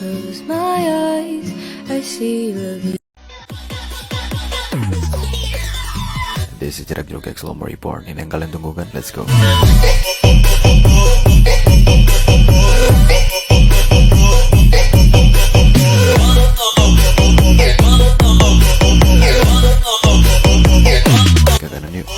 close my eyes, I see love. This is Jarak Juruk X Lomo Report. Ini yang kalian tunggu kan? Let's go. Ke kanan yuk.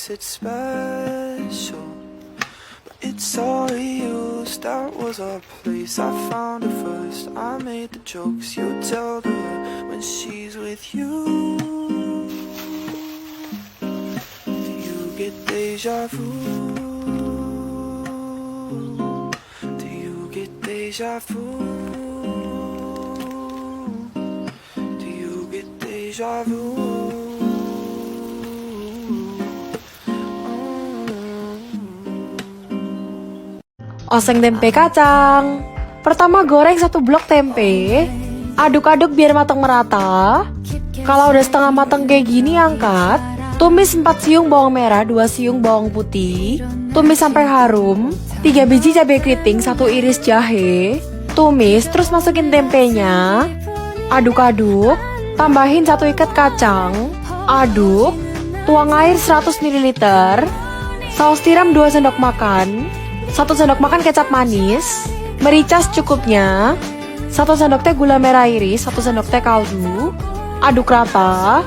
It's special, but it's all used. That was our place, I found her first. I made the jokes you tell her when she's with you. Do you get deja vu? Do you get deja vu? Do you get deja vu? Oseng tempe kacang. Pertama goreng 1 blok tempe. Aduk-aduk biar matang merata. Kalau udah setengah matang kayak gini angkat. Tumis 4 siung bawang merah, 2 siung bawang putih. Tumis sampai harum. 3 biji cabai keriting, 1 iris jahe. Tumis terus masukin tempenya. Aduk-aduk. Tambahin 1 ikat kacang. Aduk. Tuang air 100 ml. Saus tiram 2 sendok makan. 1 sendok makan kecap manis, merica secukupnya, 1 sendok teh gula merah iris, 1 sendok teh kaldu, aduk rata,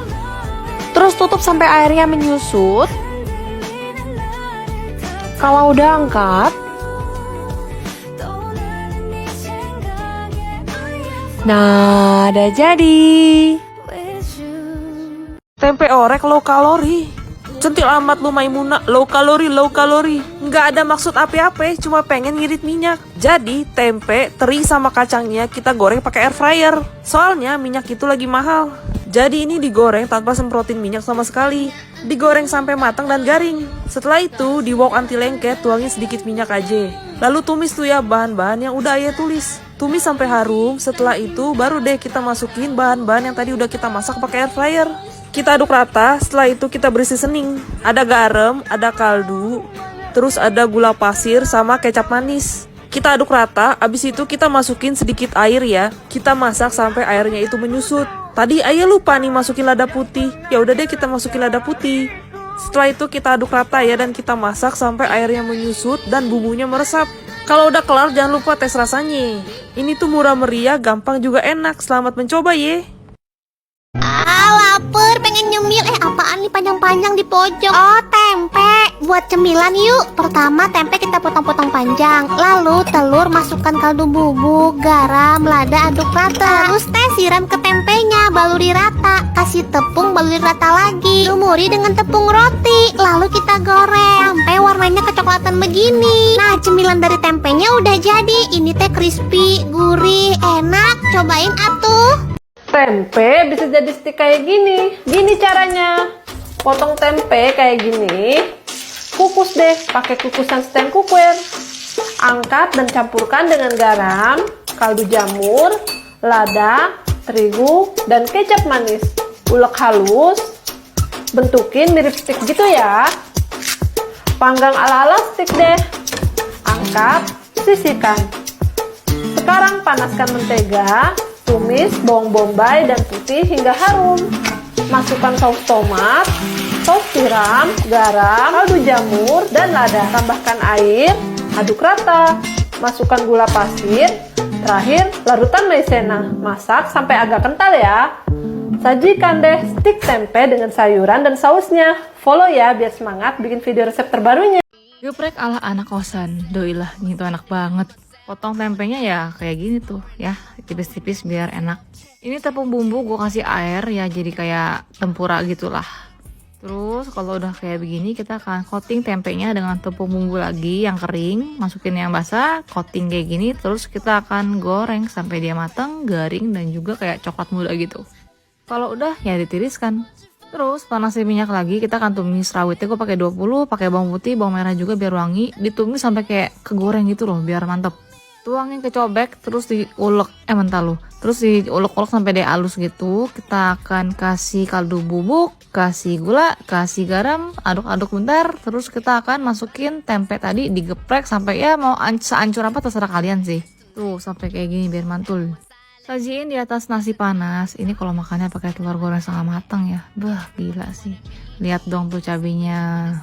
terus tutup sampai airnya menyusut. Kalau udah angkat, nah udah jadi. Tempe orek low kalori. Centil amat lu Maimunah, low kalori. Nggak ada maksud apa-apa, cuma pengen ngirit minyak. Jadi tempe, teri sama kacangnya kita goreng pakai air fryer. Soalnya minyak itu lagi mahal. Jadi ini digoreng tanpa semprotin minyak sama sekali. Digoreng sampai matang dan garing. Setelah itu di wok anti lengket, tuangin sedikit minyak aja. Lalu tumis tuh ya bahan-bahan yang udah ayah tulis. Tumis sampai harum, setelah itu baru deh kita masukin bahan-bahan yang tadi udah kita masak pakai air fryer. Kita aduk rata, setelah itu kita beri seasoning. Ada garam, ada kaldu, terus ada gula pasir sama kecap manis. Kita aduk rata, abis itu kita masukin sedikit air ya. Kita masak sampai airnya itu menyusut. Tadi ayah lupa nih masukin lada putih. Ya udah deh kita masukin lada putih. Setelah itu kita aduk rata ya dan kita masak sampai airnya menyusut dan bumbunya meresap. Kalau udah kelar jangan lupa tes rasanya. Ini tuh murah meriah, gampang juga enak. Selamat mencoba ye. Lapar, pengen nyemil. Apaan nih panjang-panjang di pojok? Oh, tempe. Buat cemilan yuk. Pertama tempe kita potong-potong panjang. Lalu telur masukkan kaldu bubuk, garam, lada, aduk rata. Terus teh siram ke tempenya, baluri rata. Kasih tepung, baluri rata lagi. Lumuri dengan tepung roti. Lalu kita goreng sampai warnanya kecoklatan begini. Nah, cemilan dari tempenya udah jadi. Ini teh crispy, gurih, enak. Cobain atuh. Tempe bisa jadi stik kayak gini. Gini caranya. Potong tempe kayak gini. Kukus deh pakai kukusan stand cookware. Angkat dan campurkan dengan garam, kaldu jamur, lada, terigu, dan kecap manis. Ulek halus. Bentukin mirip stik gitu ya. Panggang ala-ala stik deh. Angkat, sisihkan. Sekarang panaskan mentega. Tumis bawang bombay dan putih hingga harum. Masukkan saus tomat, saus tiram, garam, kaldu jamur, dan lada. Tambahkan air, aduk rata. Masukkan gula pasir. Terakhir, larutan maizena. Masak sampai agak kental ya. Sajikan deh stik tempe dengan sayuran dan sausnya. Follow ya biar semangat bikin video resep terbarunya. Geprek ala anak kosan. Doilah, gitu enak banget. Potong tempenya ya kayak gini tuh ya, tipis-tipis biar enak. Ini tepung bumbu gue kasih air ya, jadi kayak tempura gitulah. Terus kalau udah kayak begini kita akan coating tempenya dengan tepung bumbu lagi yang kering. Masukin yang basah, coating kayak gini. Terus kita akan goreng sampai dia matang, garing, dan juga kayak coklat muda gitu. Kalau udah ya ditiriskan. Terus panasin minyak lagi, kita akan tumis rawitnya. Gue pakai 20, pakai bawang putih, bawang merah juga biar wangi. Ditumis sampai kayak kegoreng gitu loh, biar mantep. Tuangin ke cobek, terus diulek, mentah lu. Terus diulek-ulek sampai dia halus gitu. Kita akan kasih kaldu bubuk, kasih gula, kasih garam, aduk-aduk bentar. Terus kita akan masukin tempe tadi, digeprek sampai ya mau seancur apa terserah kalian sih. Tuh sampai kayak gini biar mantul. Sajiin di atas nasi panas. Ini kalau makannya pakai telur goreng setengah matang ya. Bah, gila sih. Lihat dong tuh cabenya.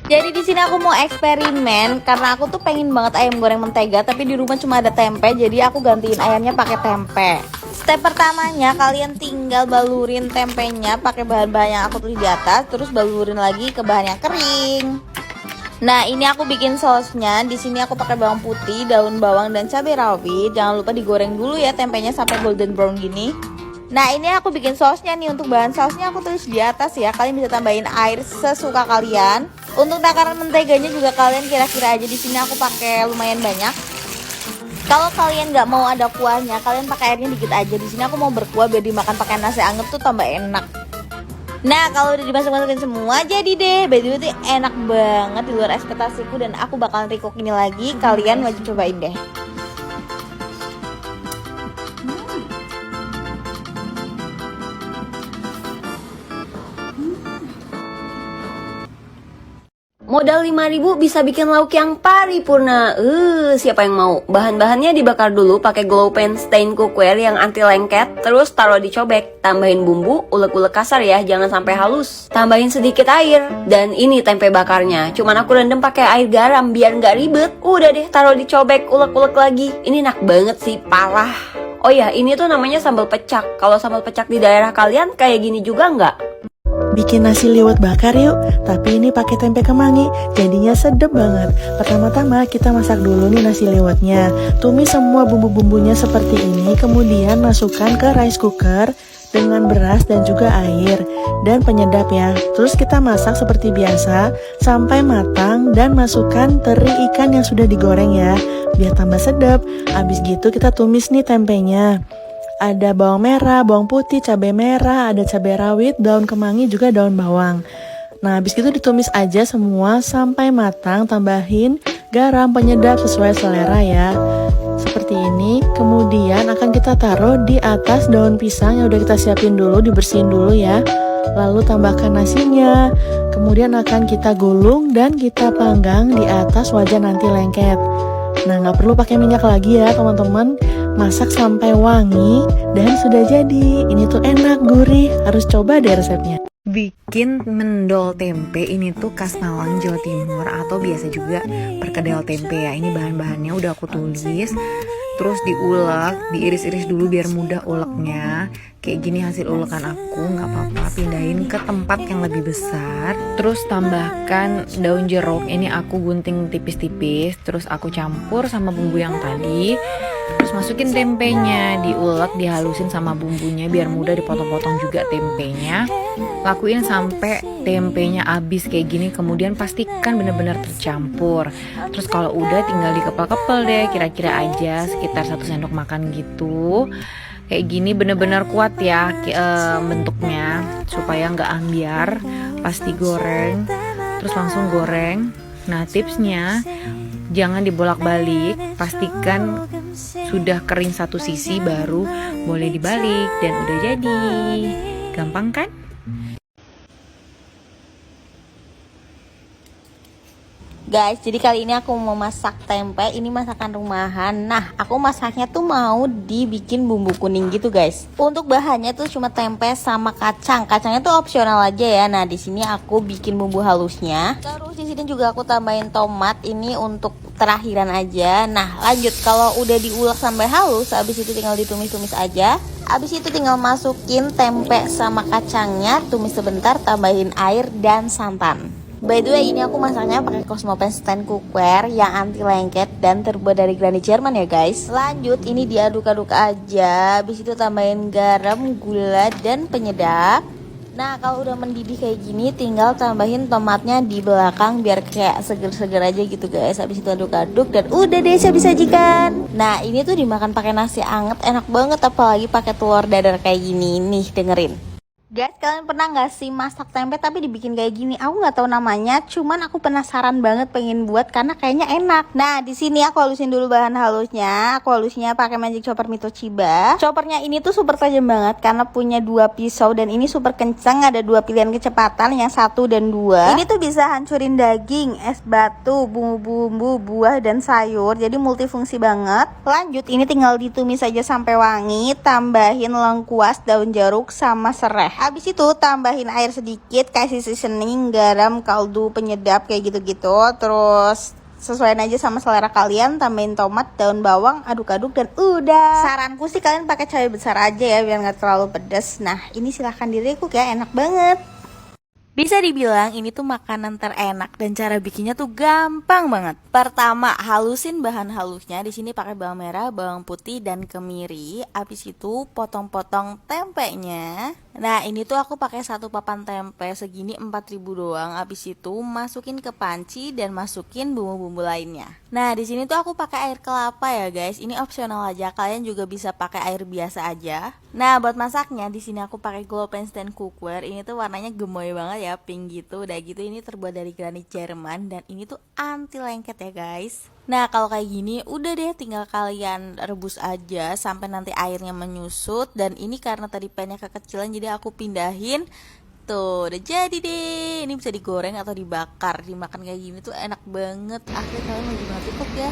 Jadi di sini aku mau eksperimen karena aku tuh pengen banget ayam goreng mentega, tapi di rumah cuma ada tempe, jadi aku gantiin ayamnya pakai tempe. Step pertamanya kalian tinggal balurin tempenya pakai bahan-bahan yang aku tulis di atas, terus balurin lagi ke bahan yang kering. Nah, ini aku bikin sausnya. Di sini aku pakai bawang putih, daun bawang, dan cabai rawit. Jangan lupa digoreng dulu ya tempenya sampai golden brown gini. Nah, ini aku bikin sausnya nih. Untuk bahan sausnya aku tulis di atas ya. Kalian bisa tambahin air sesuka kalian. Untuk takaran menteganya juga kalian kira-kira aja. Di sini aku pakai lumayan banyak. Kalau kalian nggak mau ada kuahnya, kalian pakai airnya dikit aja. Di sini aku mau berkuah biar dimakan pakai nasi anget tuh tambah enak. Nah, kalau udah dimasuk-masukin semua jadi deh. By the way tuh enak banget, di luar ekspektasiku, dan aku bakalan recook ini lagi. Kalian wajib cobain deh. Modal 5.000 bisa bikin lauk yang paripurna. Siapa yang mau? Bahan-bahannya dibakar dulu pakai glow pen stain cookware yang anti lengket, terus taruh di cobek. Tambahin bumbu, ulek-ulek kasar ya, jangan sampai halus. Tambahin sedikit air, dan ini tempe bakarnya. Cuman aku rendam pakai air garam biar nggak ribet. Udah deh, taruh di cobek, ulek-ulek lagi. Ini enak banget sih, parah. Oh ya, ini tuh namanya sambal pecak. Kalau sambal pecak di daerah kalian kayak gini juga nggak? Bikin nasi liwet bakar yuk, tapi ini pakai tempe kemangi, jadinya sedep banget. Pertama-tama kita masak dulu nih nasi liwetnya. Tumis semua bumbu-bumbunya seperti ini, kemudian masukkan ke rice cooker dengan beras dan juga air dan penyedap ya. Terus kita masak seperti biasa sampai matang dan masukkan teri ikan yang sudah digoreng ya, biar tambah sedap. Habis gitu kita tumis nih tempenya. Ada bawang merah, bawang putih, cabai merah, ada cabai rawit, daun kemangi, juga daun bawang. Nah, habis itu ditumis aja semua sampai matang, tambahin garam, penyedap sesuai selera ya. Seperti ini, kemudian akan kita taruh di atas daun pisang yang udah kita siapin dulu, dibersihin dulu ya. Lalu tambahkan nasinya, kemudian akan kita gulung dan kita panggang di atas wajan anti lengket. Nah, nggak perlu pakai minyak lagi ya teman-teman. Masak sampai wangi dan sudah jadi. Ini tuh enak, gurih. Harus coba deh resepnya. Bikin mendol tempe ini tuh khas Malang, Jawa Timur, atau biasa juga perkedel tempe ya. Ini bahan-bahannya udah aku tulis. Terus diulek, diiris-iris dulu biar mudah uleknya. Kayak gini hasil ulekan aku, nggak apa-apa, pindahin ke tempat yang lebih besar. Terus tambahkan daun jeruk, ini aku gunting tipis-tipis. Terus aku campur sama bumbu yang tadi. Terus masukin tempenya, diulek, dihalusin sama bumbunya biar mudah dipotong-potong juga tempenya. Lakuin sampai tempenya habis kayak gini, kemudian pastikan benar-benar tercampur. Terus kalau udah tinggal dikepel-kepel deh, kira-kira aja sekitar 1 sendok makan gitu. Kayak gini bener-bener kuat ya bentuknya, supaya nggak ambiar. Pas digoreng, terus langsung goreng. Nah, tipsnya jangan dibolak-balik, pastikan sudah kering satu sisi baru boleh dibalik dan udah jadi. Gampang kan? Guys, jadi kali ini aku mau masak tempe. Ini masakan rumahan. Nah, aku masaknya tuh mau dibikin bumbu kuning gitu, guys. Untuk bahannya tuh cuma tempe sama kacang. Kacangnya tuh opsional aja ya. Nah, di sini aku bikin bumbu halusnya. Terus di sini juga aku tambahin tomat. Ini untuk terakhiran aja. Nah, lanjut. Kalau udah diulek sampai halus, habis itu tinggal ditumis-tumis aja. Habis itu tinggal masukin tempe sama kacangnya, tumis sebentar, tambahin air dan santan. By the way, ini aku masaknya pakai Cosmopan stand cookware yang anti lengket dan terbuat dari granit Jerman ya guys. Lanjut, ini diaduk-aduk aja. Habis itu tambahin garam, gula, dan penyedap. Nah, kalau udah mendidih kayak gini, tinggal tambahin tomatnya di belakang biar kayak seger-seger aja gitu guys. Habis itu aduk-aduk dan udah deh siap disajikan. Nah, ini tuh dimakan pakai nasi anget enak banget, apalagi pakai telur dadar kayak gini. Nih, dengerin. Guys, kalian pernah nggak sih masak tempe tapi dibikin kayak gini? Aku nggak tahu namanya, cuman aku penasaran banget pengen buat karena kayaknya enak. Nah, di sini aku halusin dulu bahan halusnya. Aku halusnya pakai Magic Chopper Mito Chiba. Choppernya ini tuh super tajam banget karena punya 2 pisau dan ini super kencang. Ada 2 pilihan kecepatan, yang 1 dan 2. Ini tuh bisa hancurin daging, es batu, bumbu-bumbu, buah dan sayur. Jadi multifungsi banget. Lanjut, ini tinggal ditumis aja sampai wangi. Tambahin lengkuas, daun jeruk, sama serai. Habis itu tambahin air sedikit, kasih seasoning, garam, kaldu, penyedap kayak gitu-gitu. Terus sesuaiin aja sama selera kalian, tambahin tomat, daun bawang, aduk-aduk dan udah. Saranku sih kalian pakai cabai besar aja ya biar nggak terlalu pedas. Nah, ini silahkan di-recook ya, enak banget. Bisa dibilang ini tuh makanan terenak dan cara bikinnya tuh gampang banget. Pertama, halusin bahan halusnya. Di sini pakai bawang merah, bawang putih dan kemiri. Habis itu potong-potong tempenya. Nah, ini tuh aku pakai 1 papan tempe segini 4.000 doang. Habis itu masukin ke panci dan masukin bumbu-bumbu lainnya. Nah, di sini tuh aku pakai air kelapa ya, guys. Ini opsional aja. Kalian juga bisa pakai air biasa aja. Nah, buat masaknya di sini aku pakai Glopen stand cookware. Ini tuh warnanya gemoy banget ya, pink gitu. Udah gitu ini terbuat dari granit Jerman dan ini tuh anti lengket ya, guys. Nah, kalau kayak gini udah deh tinggal kalian rebus aja sampai nanti airnya menyusut. Dan ini karena tadi pannya kekecilan jadi aku pindahin. Tuh, udah jadi deh. Ini bisa digoreng atau dibakar. Dimakan kayak gini tuh enak banget. Akhirnya kalian mau gimana tuh ya.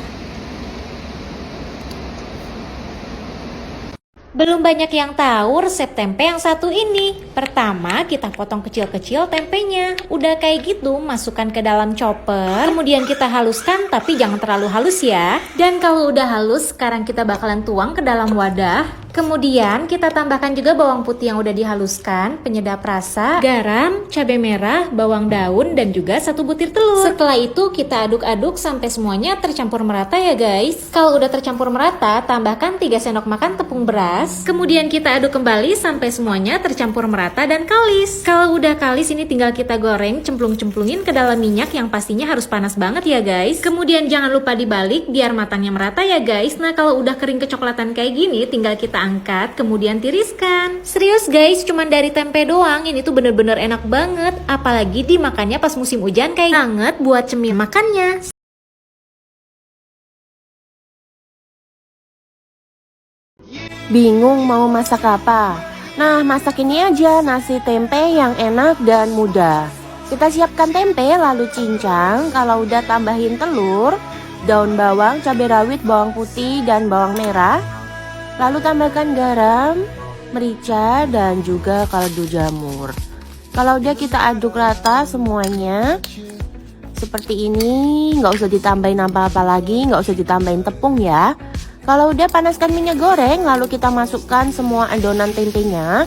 Belum banyak yang tahu resep tempe yang satu ini. Pertama, kita potong kecil-kecil tempenya. Udah kayak gitu, masukkan ke dalam chopper. Kemudian kita haluskan, tapi jangan terlalu halus ya. Dan kalau udah halus, sekarang kita bakalan tuang ke dalam wadah. Kemudian kita tambahkan juga bawang putih yang udah dihaluskan, penyedap rasa, garam, cabai merah, bawang daun, dan juga 1 butir telur. Setelah itu kita aduk-aduk sampai semuanya tercampur merata ya guys. Kalau udah tercampur merata, tambahkan 3 sendok makan tepung beras. Kemudian kita aduk kembali sampai semuanya tercampur merata dan kalis. Kalau udah kalis ini tinggal kita goreng, cemplung-cemplungin ke dalam minyak yang pastinya harus panas banget ya guys. Kemudian jangan lupa dibalik biar matangnya merata ya guys. Nah, kalau udah kering kecoklatan kayak gini, tinggal kita angkat, kemudian tiriskan. Serius guys, cuman dari tempe doang, ini tuh bener-bener enak banget. Apalagi dimakannya pas musim hujan kayak banget buat cemil makannya. Bingung mau masak apa? Nah, masak ini aja, nasi tempe yang enak dan mudah. Kita siapkan tempe, lalu cincang. Kalau udah tambahin telur, daun bawang, cabai rawit, bawang putih, dan bawang merah. Lalu tambahkan garam, merica, dan juga kaldu jamur. Kalau udah kita aduk rata semuanya seperti ini, nggak usah ditambahin apa-apa lagi, nggak usah ditambahin tepung ya. Kalau udah panaskan minyak goreng, lalu kita masukkan semua adonan tempenya.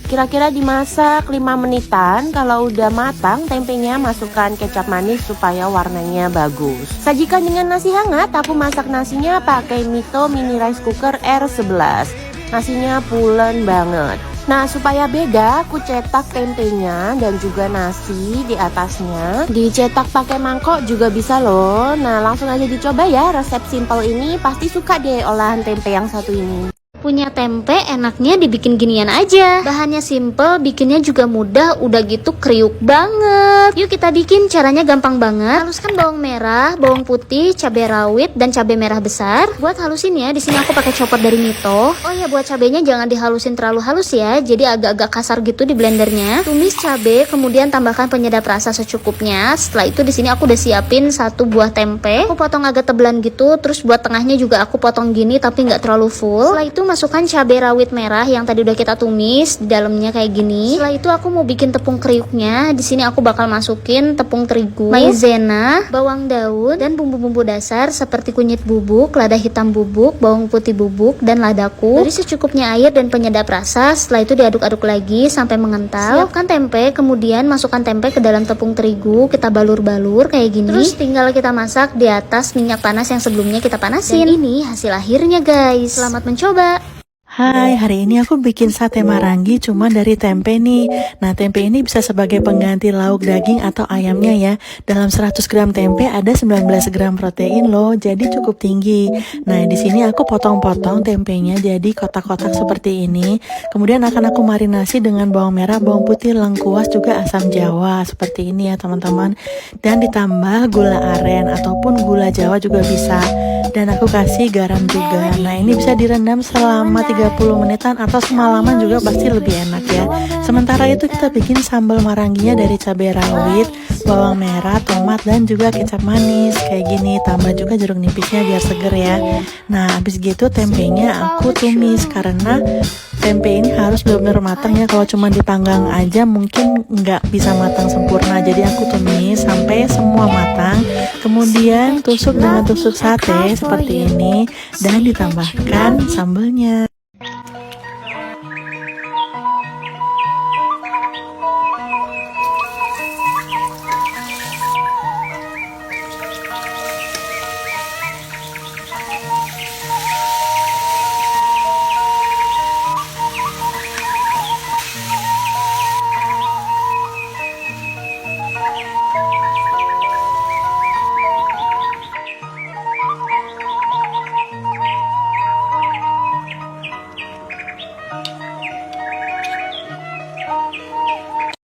Kira-kira dimasak 5 menitan. Kalau udah matang tempenya, masukkan kecap manis supaya warnanya bagus. Sajikan dengan nasi hangat. Aku masak nasinya pakai Mito Mini Rice Cooker R11. Nasinya pulen banget. Nah, supaya beda, aku cetak tempenya dan juga nasi di atasnya. Dicetak pakai mangkok juga bisa loh. Nah, langsung aja dicoba ya. Resep simple ini pasti suka deh olahan tempe yang satu ini. Punya tempe enaknya dibikin ginian aja. Bahannya simple, bikinnya juga mudah, udah gitu kriuk banget. Yuk kita bikin, caranya gampang banget. Haluskan bawang merah, bawang putih, cabai rawit dan cabai merah besar. Buat halusin ya, di sini aku pakai chopper dari Mito. Oh ya, buat cabenya jangan dihalusin terlalu halus ya, jadi agak-agak kasar gitu di blendernya. Tumis cabai, kemudian tambahkan penyedap rasa secukupnya. Setelah itu di sini aku udah siapin 1 buah tempe. Aku potong agak tebelan gitu, terus buat tengahnya juga aku potong gini tapi nggak terlalu full. Setelah itu masukkan cabai rawit merah yang tadi udah kita tumis di dalamnya kayak gini. Setelah itu aku mau bikin tepung kriuknya. Di sini aku bakal masukin tepung terigu, maizena, bawang daun, dan bumbu-bumbu dasar seperti kunyit bubuk, lada hitam bubuk, bawang putih bubuk, dan ladaku. Beri secukupnya air dan penyedap rasa. Setelah itu diaduk-aduk lagi sampai mengental. Siapkan tempe, kemudian masukkan tempe ke dalam tepung terigu. Kita balur-balur kayak gini. Terus tinggal kita masak di atas minyak panas yang sebelumnya kita panasin. Dan ini hasil akhirnya guys. Selamat mencoba. Hai, hari ini aku bikin sate marangi cuma dari tempe nih. Nah, tempe ini bisa sebagai pengganti lauk daging atau ayamnya ya. Dalam 100 gram tempe ada 19 gram protein loh, jadi cukup tinggi. Nah, di sini aku potong-potong tempenya jadi kotak-kotak seperti ini. Kemudian akan aku marinasi dengan bawang merah, bawang putih, lengkuas, juga asam jawa seperti ini ya teman-teman. Dan ditambah gula aren ataupun gula jawa juga bisa. Dan aku kasih garam juga. Nah, ini bisa direndam selama 30 menitan atau semalaman juga pasti lebih enak ya. Sementara itu kita bikin sambal maranginya dari cabai rawit, bawang merah, tomat, dan juga kecap manis kayak gini. Tambah juga jeruk nipisnya biar seger ya. Nah, habis gitu tempenya aku tumis karena tempe ini harus benar-benar matang ya. Kalau cuma dipanggang aja mungkin nggak bisa matang sempurna. Jadi aku tumis sampai semua matang. Kemudian tusuk dengan tusuk sate seperti ini dan ditambahkan sambelnya.